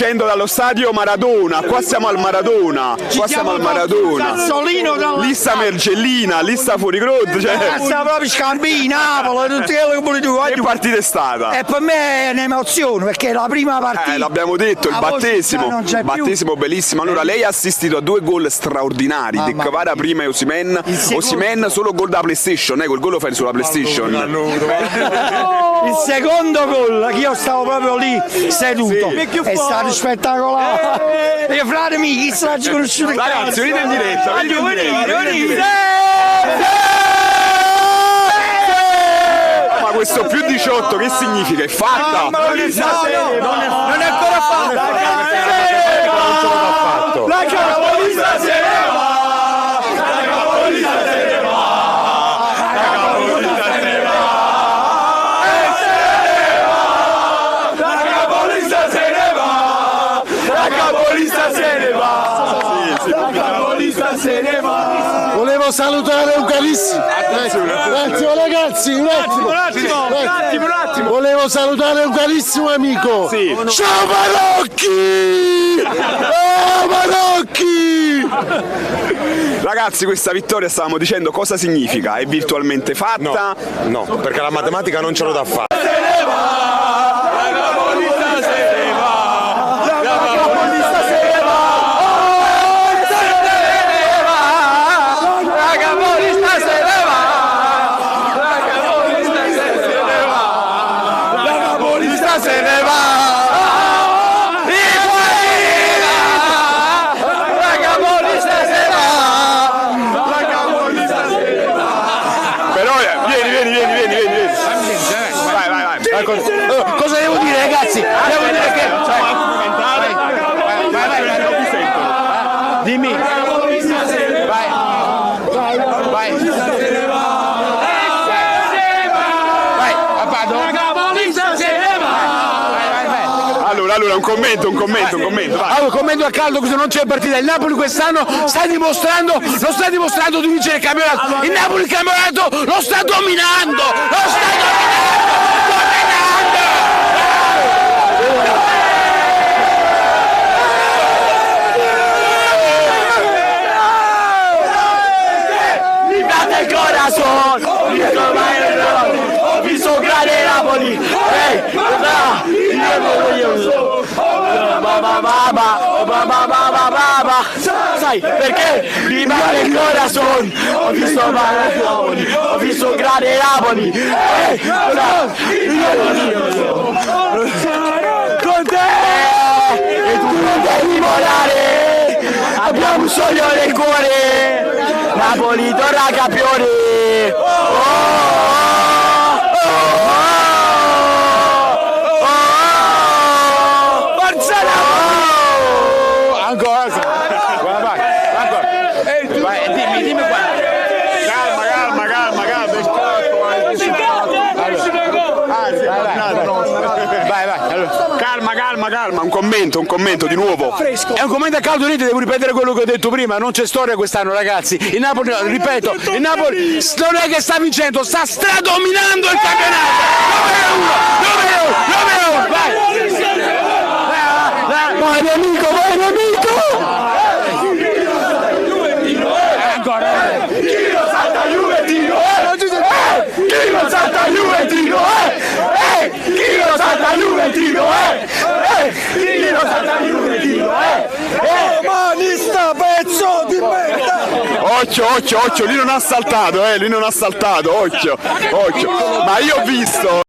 Scendo dallo stadio Maradona, qua siamo al Maradona, lì sta Mergellina, lì sta Fuoricrotta, Sta proprio Scambini, Napoli, tutte quello che vuoi tu. Che partita è stata? E per me è un'emozione perché è la prima partita. L'abbiamo detto, il battesimo bellissimo. Allora lei ha assistito a 2 gol straordinari, De Kvara prima e Osimhen solo gol da PlayStation, quel gol lo fai sulla PlayStation. Il secondo gol, che io stavo proprio lì seduto, è stato spettacolare. Io frate miei, chi sta conosciuto? Ragazzi, venite in diretta, venite. Ma questo più 18 che significa? È fatta? Non è ancora fatta. La capolista se ne va! Volevo salutare un carissimo. Ragazzi, un attimo. Volevo salutare un carissimo amico. Sì. Ciao Marocchi! Oh Marocchi! Ragazzi, questa vittoria stavamo dicendo cosa significa? È virtualmente fatta? No, perché la matematica non ce l'ho da fare. Cosa devo dire, ragazzi? Devo dire che. Vai. Dimmi. Vai. Allora, un commento, vai. Allora, commento a caldo, questo non c'è partita. Il Napoli quest'anno non sta dimostrando di vincere il campionato. Il Napoli il campionato lo sta dominando! Corazón, ho visto grande Napoli, sai perché mi male il corazon, ho visto Napoli, ho visto grande Napoli, con te e tu non devi volare, abbiamo un sogno nel cuore. Napoli torna campione! Forza Napoli! Ancora! Vai, dimmi qua! Calma, un commento di nuovo. È un commento a caldo, devo ripetere quello che ho detto prima, non c'è storia quest'anno ragazzi, il Napoli, ripeto, il Napoli non è che sta vincendo, sta stradominando il campionato! 9-1, vai! Vai nemico! Ancora! Chi lo salta Juventino, Chi lo salta Juventino, Chi lo salta Juventino, Chi lo salta Juventino, Manista, pezzo di merda! Occhio, lui non ha saltato, occhio. Ma io ho visto.